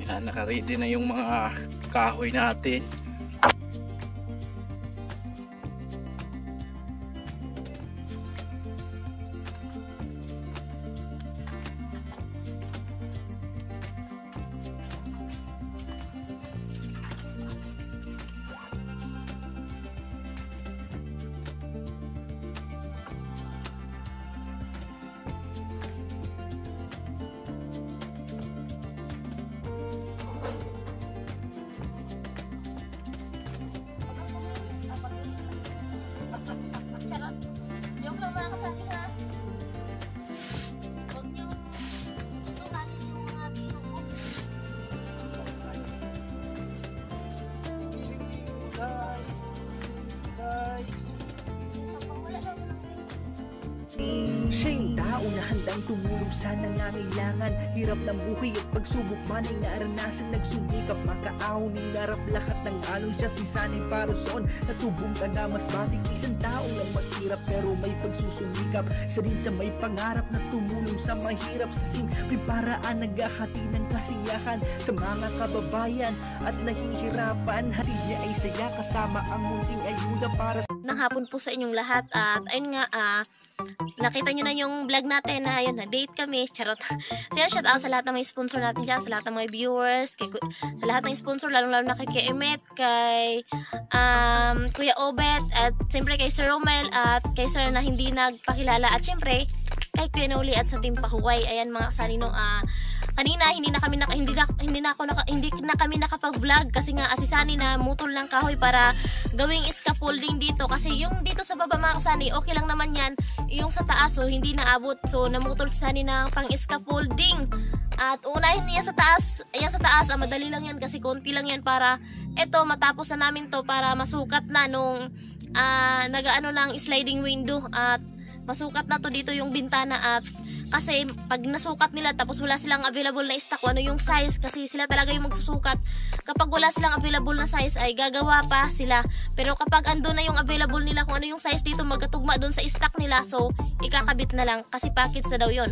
Yan, naka-ready na yung mga kahoy natin. Siya yung tao na handang tumulong sa nangangailangan. Hirap ng buhay at pagsubok man ay naranasan. Nagsumikap makaahon ng narap lahat ng alon. Siya si sanay para soon natubong ka na mas matik. Isang tao lang maghirap pero may pagsusumikap. Isa din sa may pangarap na tumulong sa mahirap. Sa simpleng paraan naghahati ng kasiyahan sa mga kababayan at nahihirapan. Hatid niya ay saya kasama ang munting ayuda para sa ng hapon po sa inyong lahat. At ayun nga, nakita nyo na yung vlog natin na yun, na date kami, charot. So yan, shout out sa lahat ng mga sponsor natin dyan, sa lahat ng mga viewers, sa lahat ng sponsor, lalong-lalo na kay Emet, kay Kuya Obet, at siyempre kay Sir Romel, at kay Sir na hindi nagpakilala, at siyempre kay Kuya Noli at sa Team Pahuway. Ayan mga kasanino, kanina hindi na kami nakapag-vlog kasi nga si Sunny na mutol ng kahoy para gawing scaffolding dito, kasi yung dito sa baba mga kasani okay lang naman yan, yung sa taas so hindi naabot, so namutol si Sunny ng pang scaffolding. At unahin niya sa taas, ayan sa taas, madali lang yan kasi konti lang yan para eto matapos na namin to para masukat na nung nagaano ng sliding window, at masukat na to dito yung bintana. At kasi pag nasukat nila tapos wala silang available na stock kung ano yung size, kasi sila talaga yung magsusukat. Kapag wala silang available na size ay gagawa pa sila, pero kapag andun na yung available nila kung ano yung size dito magkatugma dun sa stock nila, so ikakabit na lang kasi package na daw yon.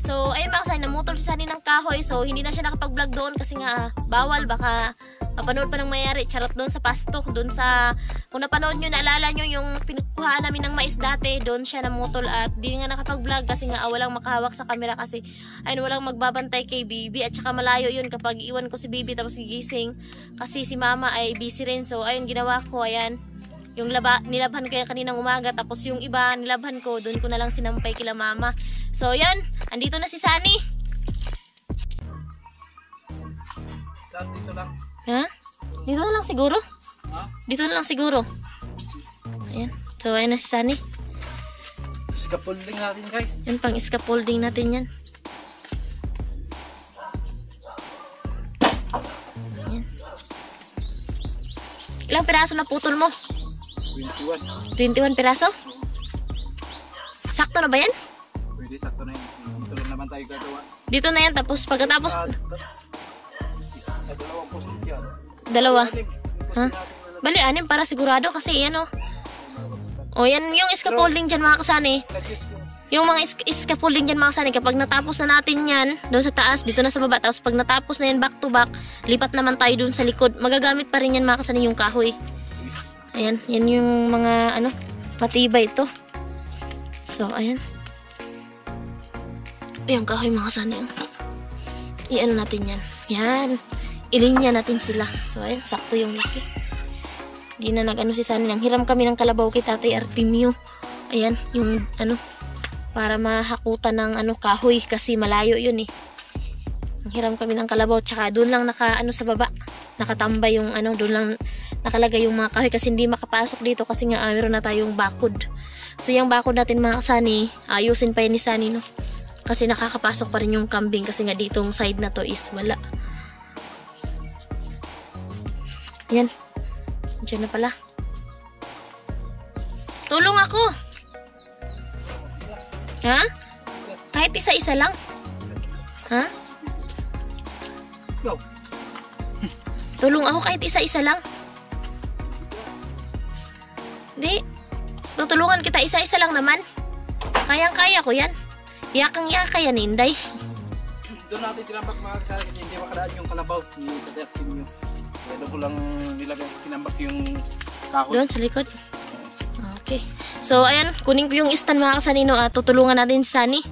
So ayun mga kasay, namutol si Sunny ng kahoy, so hindi na siya nakapag-vlog doon kasi nga bawal, baka mapanood pa ng mayari, charot doon sa pasto, doon sa, kung napanood nyo, naalala nyo yung pinukuhaan namin ng mais dati, doon siya namutol. At di nga nakapag-vlog kasi nga walang makahawak sa camera, kasi ayun, walang magbabantay kay Bibi, at saka malayo yun kapag iwan ko si Bibi tapos gigising kasi si Mama ay busy rin. So ayun, ginawa ko, ayan, yung nilabhan ko yan kaninang umaga, tapos yung iba nilabhan ko, doon ko na lang sinampay kila Mama. So yan, andito na si Sunny. Dito lang. Ha? Dito na lang siguro? Ha? Dito na lang siguro. Ayan. So, ayan na si Sunny. Scaffolding natin guys. Yan, pang scaffolding natin yan. Ayan. Ilang piraso na putol mo? 21. 21 piraso? Sakto na ba yan? Pwede, sakto na yun. Dito rin naman tayo gagawa. Dito na yan, tapos pagkatapos... Dalawang post yan. Dalawa. Ha? Bali, 6 para sigurado kasi yan o. O yan, yung scaffolding dyan mga kasani. Yung mga scaffolding dyan mga kasani, kapag natapos na natin yan, doon sa taas, dito na sa baba, tapos pag natapos na yan back to back, lipat naman tayo doon sa likod. Magagamit pa rin yan mga kasani yung kahoy. Ayan, yan yung mga ano, matibay ito. So, ayan. Yung kahoy mga kasani. I-ano natin yan. Yan. Ilinya natin sila. So, ayan, sakto yung laki. Hindi na nag-ano si Sunny. Nang hiram kami ng kalabaw kay Tatay Artemio. Ayan, yung ano, para mahakutan ng ano, kahoy kasi malayo yun eh. Nang hiram kami ng kalabaw. Tsaka doon lang naka-ano sa baba. Nakatambay yung ano, doon lang nakalagay yung mga kahoy kasi hindi makapasok dito kasi nga meron na tayong bakod. So, yung bakod natin mga kasani, ayusin pa yun ni Sunny, no? Kasi nakakapasok pa rin yung kambing kasi nga ditong side na to is wala. Yan. Diyan na pala. Tulong ako. Ha? Kahit isa-isa lang. Ha? Go. Tulong ako kahit isa-isa lang. Di. Tutulungan kita isa-isa lang naman. Kayang-kaya ko yan. Yakang-yaka yan, Inday. doon natin tinambak mga kasari kasi hindi makadaan yung kalabaw ni Tatay Kim yung. Kaya doon ko lang nilagay tinambak yung kahoy. Doon sa likod. Okay. So ayan, kunin ko yung stand mga kasanino at tutulungan natin si Sunny.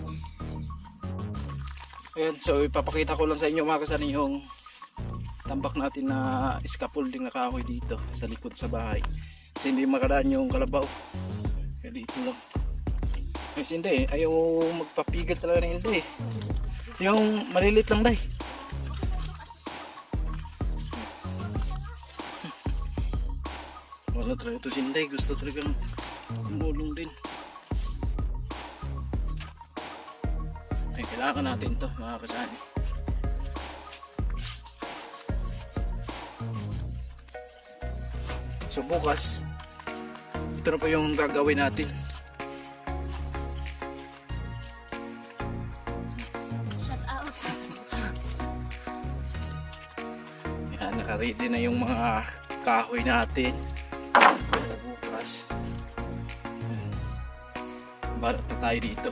Ayan, so ipapakita ko lang sa inyo mga kasani yung tambak natin na scaffolding na kahoy dito sa likod sa bahay. Kasi hindi makadaan yung kalabaw. Kaya dito lang. Kasi hindi ayaw magpapigil talaga ng hindi yung malilit lang dahi. Wala talaga ito sinday, gusto talagang tumulong din. Ay, kailangan natin to mga kasani. So bukas ito na pa yung gagawin natin. Shout out. Yan, naka-ready na yung mga kahoy natin. Bukas barat na tayo dito.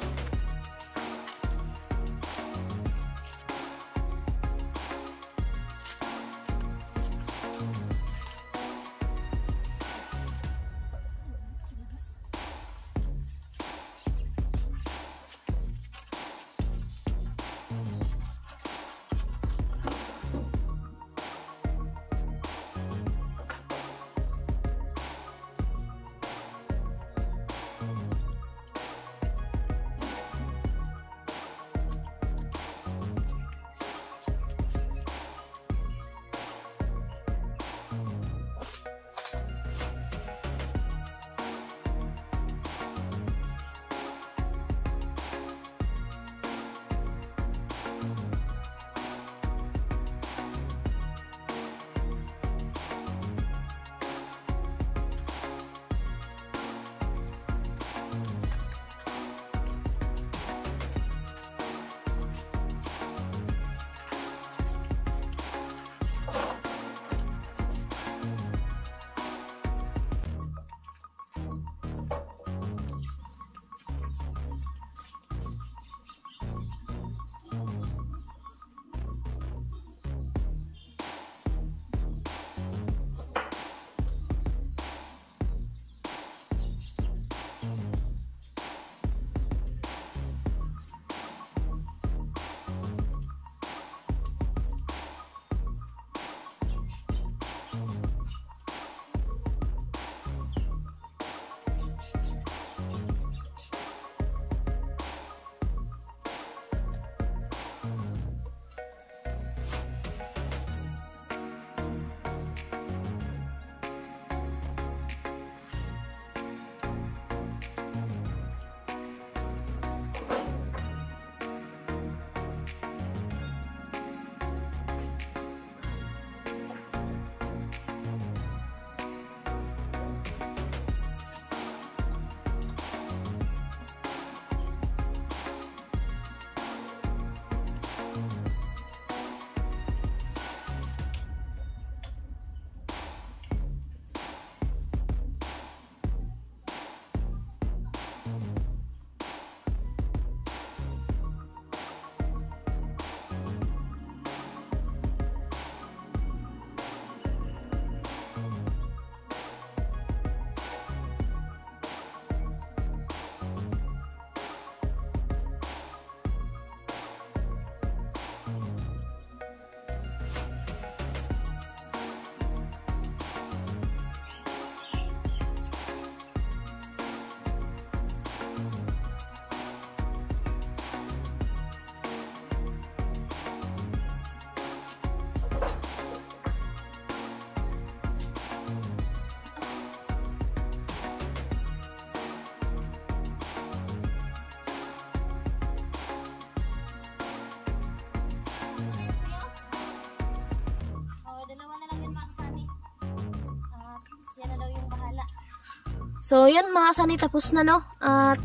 So, yan mga kasani, tapos na, no? At,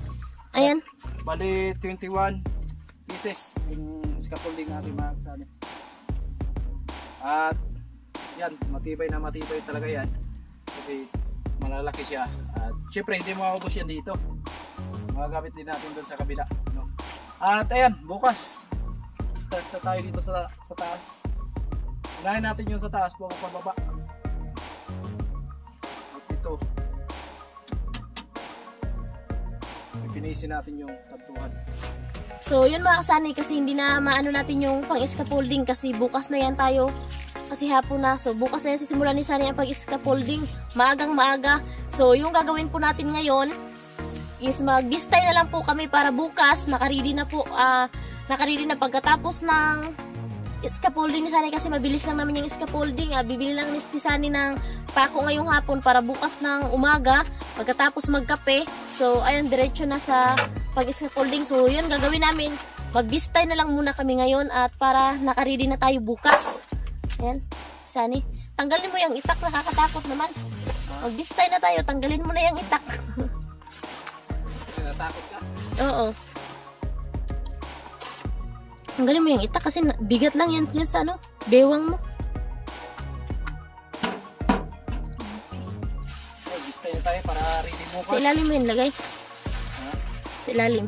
ayan. Bali, 21 pieces yung scaffolding natin mga kasani. At, yan, matibay na matibay talaga yan. Kasi, malalaki siya. At, syempre, hindi maubos yan dito. Magagamit din natin doon sa kabila, no? At, ayan, bukas. Start na tayo dito sa taas. Unahin natin yung sa taas bago pababa. At dito. Pinisin natin yung kantuhan. So, yun mga kasani, kasi hindi na maano natin yung pang-scaffolding kasi bukas na yan tayo. Kasi hapon na. So, bukas na yan sisimulan ni Sunny ang pag-scaffolding. Maagang maaga. So, yung gagawin po natin ngayon is mag-bistay na lang po kami para bukas nakaready na po. Nakaready na pagkatapos ng scaffolding ni Sunny kasi mabilis lang naman yung scaffolding. Bibili lang ni Sunny ng pako ngayong hapon para bukas ng umaga pagkatapos magkape. So, ayun, diretso na sa pag-scaffolding. So, yun, gagawin namin. Mag-bistay na lang muna kami ngayon at para nakaready na tayo bukas. Ayan, Sunny. Tanggalin mo yung itak, nakakatakot naman. Mag-bistay na tayo, tanggalin mo na yung itak. Natakot ka? Oo. Tanggalin mo yung itak kasi bigat lang yan sa ano, bewang mo. Bistay na tayo para ready bukas. Sa ilalim mo yun, lagay. Sa ilalim.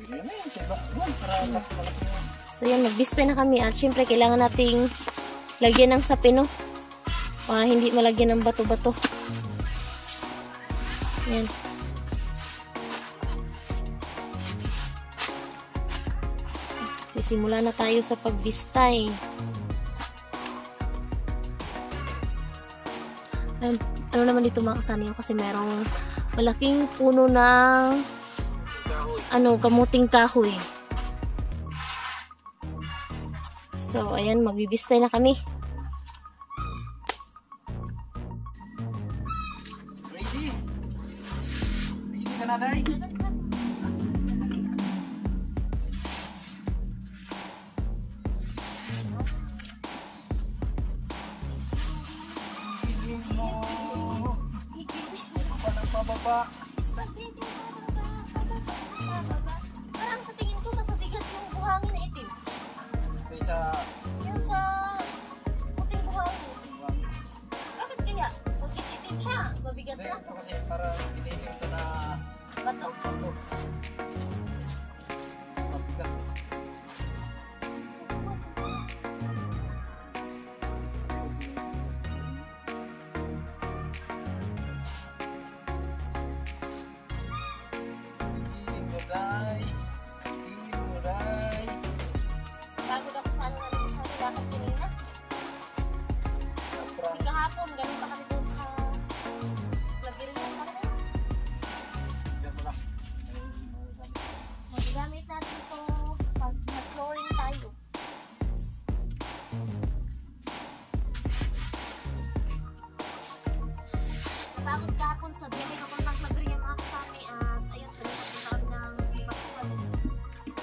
Pwede na yun, sa iba. Para malaki yun. So yan, magbistay na kami at syempre kailangan nating lagyan ng sapin, no? Para hindi malagyan ng bato-bato. Yan. Sisimula na tayo sa pagbistay. Ano naman dito mga kasani kasi merong malaking puno ng kamuting kahoy. So, ayan, magbibistay na kami. Ready? Ready ka na, Day? Pababa. Parang sa tingin ko mas mabigat yung buhangin na itim. Kaysa Yung sa puting buhangin. Bakit kaya? Kung itim siya, mabigat hindi, na. ito kasi para piniling ito na Bato. bato. Mabigat. Piling mo, Day. Piling mo, Day. Pagod ako sa ano nga lang sa lakad kanina. Sobrang Kahapon, ganun pa kami doon sa labirin pa kami. Diyan mo lang. Magagamit natin ito pag nag-flooring tayo. Napagod kahapon sa biyahe ko pang labirin yung mga kasami at ayun, pinagpunta kami ng iba-iba.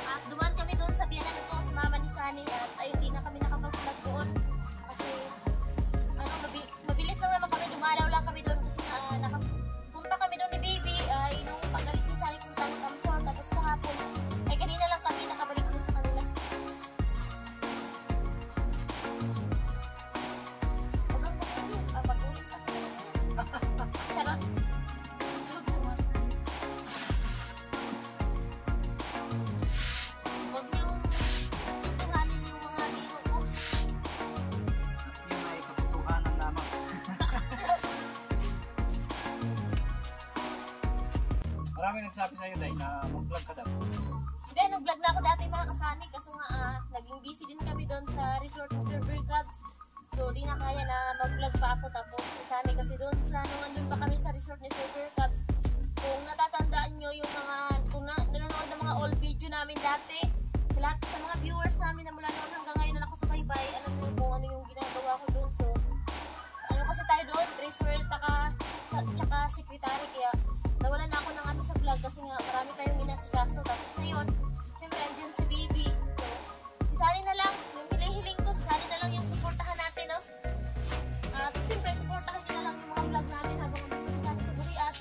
At dumaan kami doon sa biyanan ko sa mama ni Sunny at ayun, di na kami nakapag-vlog doon kasi ano, mabilis lang naman kami, dumalaw lang kami doon kasi nakapunta kami doon ni Baby ay nung pag-alis ni Sunny punta ng Kamsor tapos kahapon ay kanina lang kami nakabalik din sa kanila. Pag-ulit kami. Charot. Huwag niyong tutuhanin yung mga biro ko. Yun ay katotohanan lamang. Marami nagsabi sa'yo, Day, na mag-vlog ka daw. Hindi, nag-vlog na ako dati mga kasani kaso nga naging busy din kami doon sa resort ng Silver Crabs. So, di na kaya na mag-vlog pa ako tapos si Sunny kasi doon sa nung andun pa kami sa resort ni Silver Crabs. Kung natatandaan nyo yung mga, kung nanonood ng mga old video namin dati, sa lahat sa mga viewers namin na mula noon hanggang ngayon na nakasubaybay, alam mo kung ano yung ginagawa ko doon. So, ano kasi tayo doon, treasurer, tsaka secretary, kaya nawalan na ako ng ano sa vlog kasi nga marami tayong inasikaso. Tapos ngayon, syempre andyan si Baby. So, si Sunny na lang, yung hinihiling ko, si Sunny na lang yung supportahan natin, no? At siyempre, supportahan niyo na lang yung mga vlog namin habang nandito si Sunny sa Burias.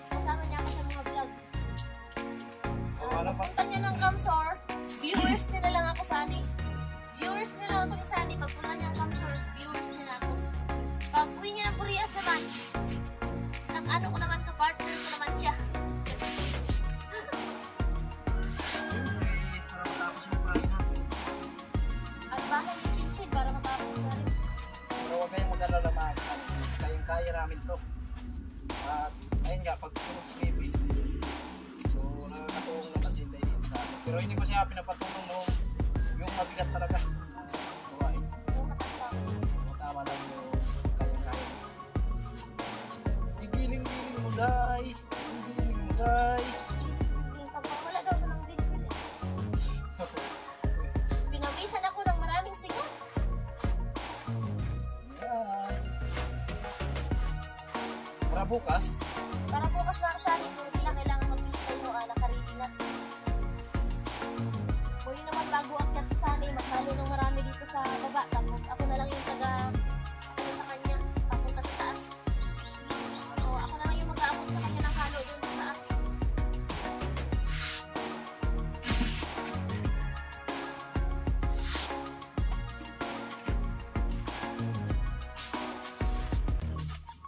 Kasama niya ako sa mga vlog. So, ano pa? Punta niya ng Kamsor, viewers niya na lang ako, Sunny. Viewers niya lang ako ni Sunny. namin to. At ayun nga, pag tulog si baby, so nakakatulong na kasi hindi sa amin. Pero hindi ko siya pinapatulong nung yung mabigat talaga. Gawain. Tama lang yung kaya-kaya. Gigiling-giling mo, day. Gigiling mo, day. Wala daw ko ng bilbil eh. Pinawisan ako ng maraming sigat. Yan. Para bukas, Para bukas mga kasali, kung hindi lang kailangan mag-pistay mo, nakaredy na. Huli naman bago akyat sa sanay, maghalo ng marami dito sa baba. Tapos ako na lang yung taga, ano sa kanya, papunta sa taas. O, ako na lang yung mag-aabot sa kanya ng halo doon sa taas.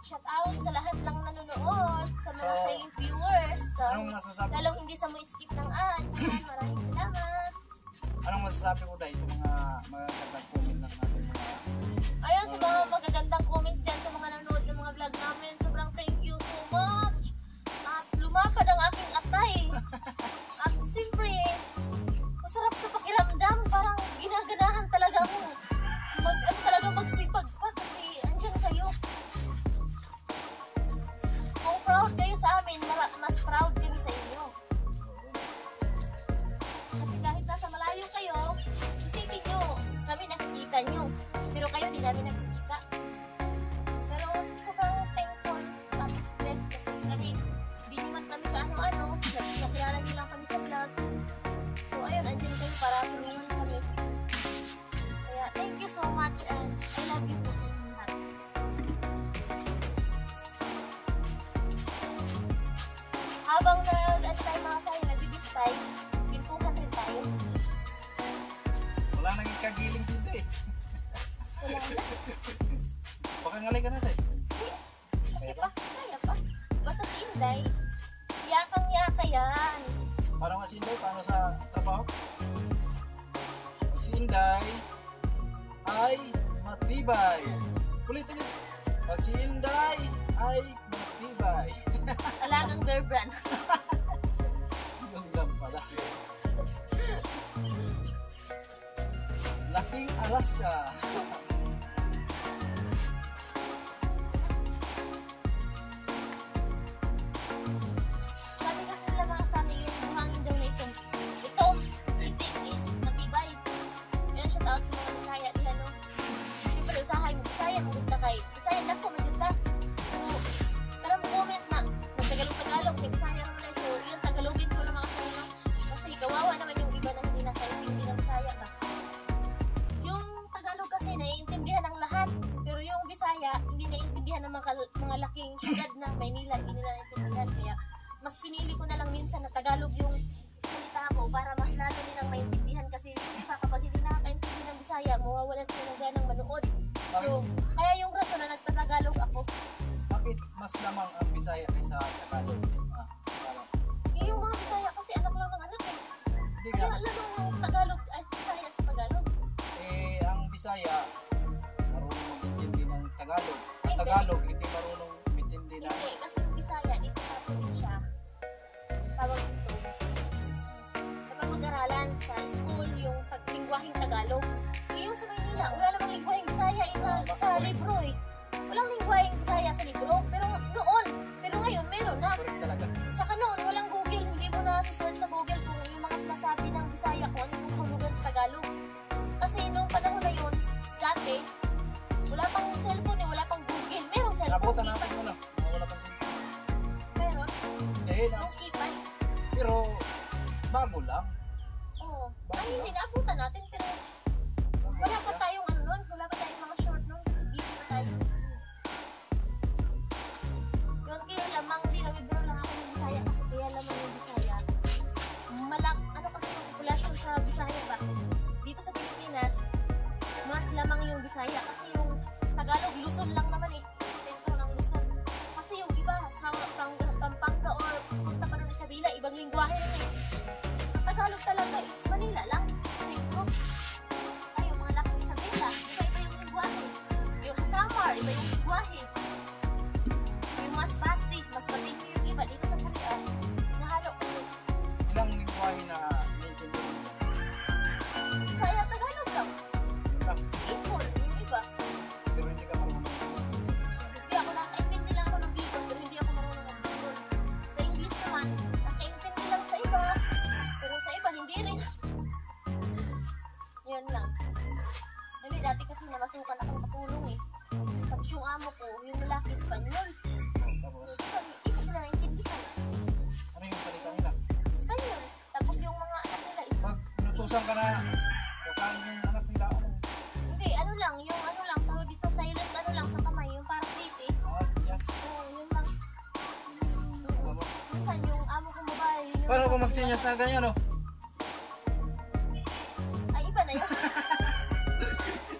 Shout out sa lahat ng nanonood, sa mga So, silent viewers, anong masasabi mo? lalong hindi sa mo skip ng ads. Maraming salamat. Anong masasabi mo dahil sa mga magagandang comment ng ating mga Ayun, sa mga magagandang comment dyan sa mga nanonood ng mga vlog namin, sobrang thank you so much. At lumapad ang aking atay. At siyempre, masarap sa pakiramdam, parang ginaganahan talaga mo. Talaga magsipag pa kasi andyan kayo. Kung proud kayo sa amin, mas proud kami sa inyo. Kasi kahit nasa malayo kayo, isipin nyo, kami nakikita nyo. Pero kayo, di namin nakikita. Pero sobrang thankful, tapos blessed kasi kami, di naman kami kaano-ano, nakilala nyo lang kami sa vlog. So ayun, andyan kayo para tumulong kami. Kaya thank you so much and I love you po sa inyo lahat. Habang tayo mga sayo, nagbibistay, pinpukan rin tayo. wala nang ikagiling sila eh. Wala na. Baka ngalay ka na tayo. Kaya pa, kaya pa. Basta si Inday, yakang-yaka yan. Paano nga si Inday? Paano sa trabaho? Si Inday ay matibay. Ulit-ulit. Pag si Inday ay matibay. Alagang Bear Brand. Yung lang pala. Laking Alaska. Sabi kasi sila mga sa amin, yung buhangin daw na itong itik is matibay. Yan, shout out sa mga Bisaya nila, no? Hindi pala usahay mo, Bisaya, pumunta kay Bisaya na po, maganda. So, parang comment na, nagtagalog-tagalog, kay Bisaya naman na. So, yun, tagalogin ko lang mga sa no? Kasi kawawa naman yung iba na hindi nakaintindi ng Bisaya ba. Yung Tagalog kasi, naiintindihan ng lahat. Pero yung Bisaya, hindi naiintindihan ng mga laking syudad ng Maynila, hindi nila naiintindihan. Kaya, mas pinili ko na lang minsan na Tagalog yung salita ko para mas lalo nilang maintindihan kasi yung iba kapag hindi nakakaintindi ng Bisaya, mawawalan sila ng ganang manood. So, kaya yung rason na nagtatagalog ako, Bakit mas lamang ang Bisaya kaysa Tagalog? Parang, yung mga Bisaya kasi anak lang ng anak eh. hindi Kaya nga. alam mo yung Tagalog ay Bisaya sa Tagalog. Ang Bisaya marunong umintindi ng Tagalog. Ang Tagalog hindi marunong umintindi ng Hindi, kasi yung Bisaya dito sa probinsya, tawag dito, kapag mag-aralan sa school, yung lingwaheng Tagalog, yung sa Maynila, wala namang lingwaheng Bisaya sa libro eh. Walang lingwaheng Bisaya sa libro, pero noon, pero ngayon, meron na. correct talaga. Tsaka noon, walang Google, hindi mo na search sa Google kung yung mga sinasabi ng Bisaya kung ano yung hulugan sa Tagalog. Kasi noong panahon na yun, dati, wala pang cellphone eh, wala pang Google. Merong cellphone, Nabutan keypad. natin mo na. Wala pang sila. Meron, Hindi na. yung keypad. Pero bago lang. Oo. Ay, hindi naabutan natin, pero wala pa tayong ano nun, wala pa tayong mga short nun, kasi busy na tayo. Yun, kaya lamang, dinawidro lang ako ng Bisaya, kasi kaya lamang yung Bisaya. Ano kasi yung populasyon sa Bisaya ba? Dito sa Pilipinas, mas lamang yung Bisaya, kasi yung Tagalog, Luzon lang naman eh. Sentro ng Luzon. Kasi yung iba, sa Pampanga or punta pa rin sa Isabela, ibang lingwahe rin eh. Tagalog talaga is Manila lang. Sentro. Ay, yung mga laking Isabela, iba-iba yung lingwahe. Yung sa Samar, iba yung lingwahe. nakasukan ako nakatulong eh. Tapos yung amo ko, yung lalaki Espanyol. Tapos, So, hindi ko sila naintindihan. ano yung salita nila? Espanyol. Tapos yung mga anak nila is, Pag inutusan ka na, kakain yung anak nila, ano? hindi, ano lang, yung ano lang, tawag dito, silent ano lang sa kamay, yung parang baby. Yes. Oo, yun lang. Minsan yung amo kong babae, yung... Paano kung magsinyas na ganyan, oh? Ay, iba na yun.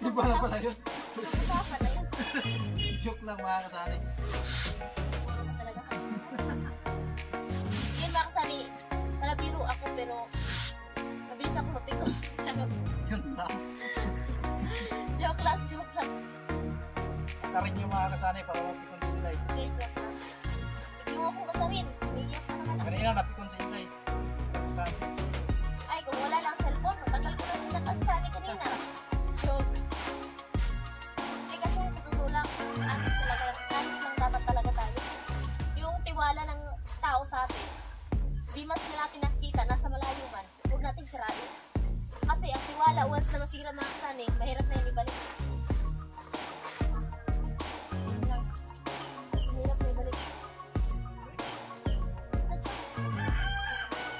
Iba na pala yun. Usapan na yun. Joke lang mga kasali. Talaga. Yun mga kasali, malabiro ako pero mabilis ako mapikon. Charot. Yun lang. Joke lang, joke lang. Kasarin yung mga kasali para mapikon si Inday. Okay, joke lang. Yung akong kasarin, umiiyak na naman ako. Kanina napikon si Inday. Ay, kung wala lang cellphone, matagal ko na rin nakasali kanina. So, hindi kasi sa totoo lang, honest lang dapat talaga tayo. Yung tiwala ng tao sa atin, di mas na natin nakikita, nasa malayo man, huwag nating sirain. Kasi ang tiwala, once na masira mga kasani, mahirap na yun ibalik. Mahirap na ibalik.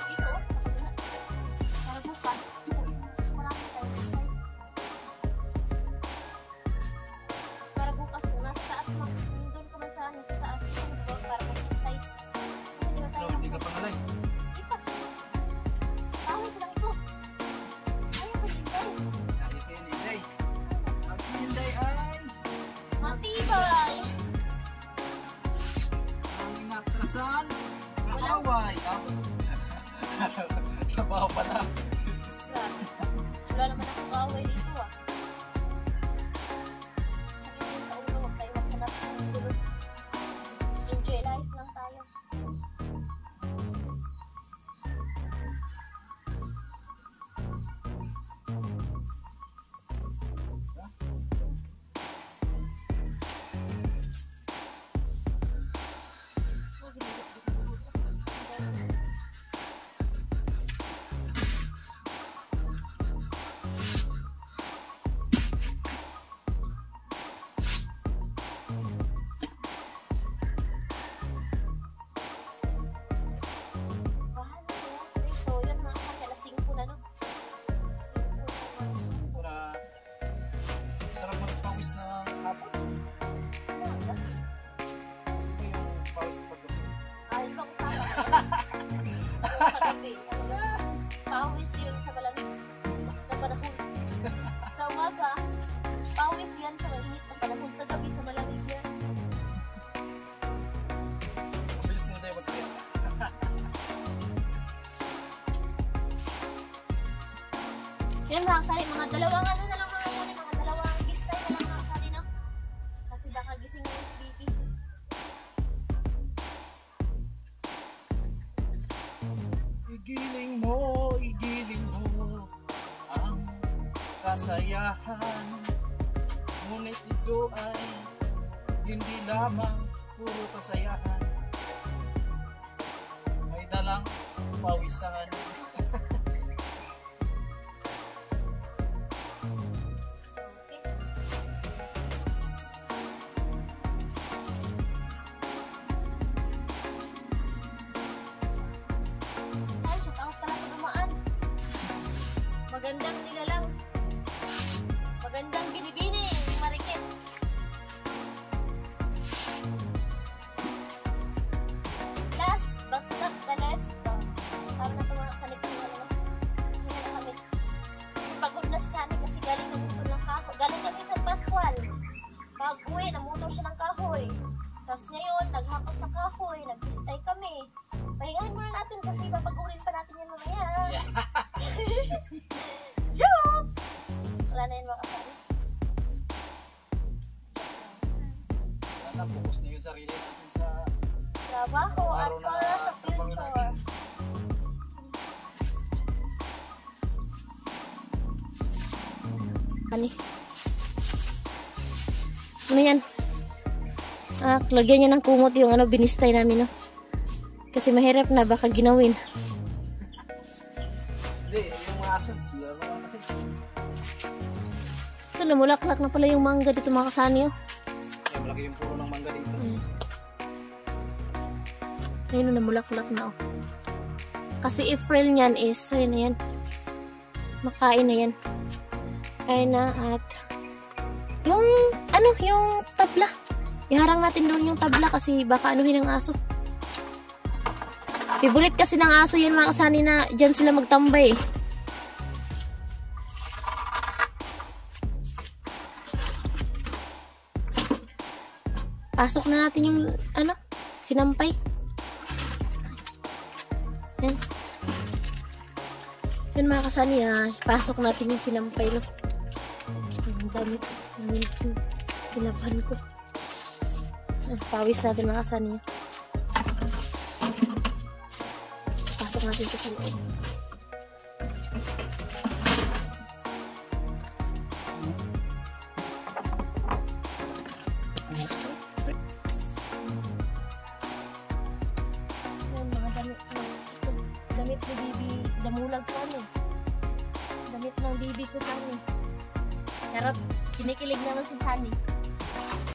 Dito, para bukas, marami tayong style. Para bukas kung nasa taas mo, doon ka man sa taas, para mag-style. Hindi na tayo. Hindi ka pangalay. Di pa. Tawag silang ito. Ayaw ko din tayo. Lagi kayo ni Inday. Pag si Inday ay Matibay. ang inatrasan, kaaway. Trabaho pala. Grabe. Wala naman akong kaaway dito ah. Sabihin sa ulo, huwag tayo maghanap ng gulo. Enjoy life lang tayo. So, yun mga kasi alas 5 na no? 5 na Para sarap magpawis na hapon. umaga. Kasi ito yung pawis pagkabi. Ay, ibang usapan. Sa gabi. Pawis yun sa malamig na panahon. Sa umaga, pawis yan sa mainit na panahon. Sa gabi, sa malamig yan. Mabilis na tayo magkaya. Yan mga kasali, mga dalawang ano na lang mga muli, mga dalawang bistay na lang mga kasali no? Kasi baka gising yung baby. Igiling mo ang kasayahan. Ngunit ito ay hindi lamang puro kasayahan. May dalang pawisan. Okay. Ay, shout out pala sa dumaan. Magandang nilalang. Magandang binibini, marikit. Last but not the least. Para na ito mga sanip ng ano. Hindi na kami. Pagod na si Sani kasi galing na motor ng kahoy. Galing kami sa Pascual. Pag uwi, namotor siya ng kahoy. Tapos ngayon, naghapon sa kahoy, nag-stay kami. Pahingahin muna natin kasi papagurin pa natin yan mamaya. Joke! Wala na yun mga kasali. Focus na yung sarili natin sa Trabaho at araw na para sa trabaho future. natin. Ani? Ano yan? Lagyan niya ng kumot yung ano, binistay namin, no? Kasi mahirap na, baka ginawin. Hindi, yung mga aso. Hindi naman kasi. So, namulaklak na pala yung mangga dito mga kasani. Oh. Kaya malaki yung puno ng mangga dito. Ayun, namulaklak na. Oh. Kasi April niyan is, ayun na yan. Makain na yan. Ayun na at yung, yung tabla. Iharang natin doon yung tabla kasi baka anuhin ng aso. Favorite kasi ng aso yun mga kasani na dyan sila magtambay eh. Pasok na natin yung sinampay. Yan. Yan mga kasani pasok natin yung sinampay no. Ang damit. Pinapan ko. Pawis natin mga kasani. Pasok natin ito sa loob. Damit ni Bibi, damulag sa amin. Damit ng Bibi ko sa amin. Charot, kinikilig naman si Sunny.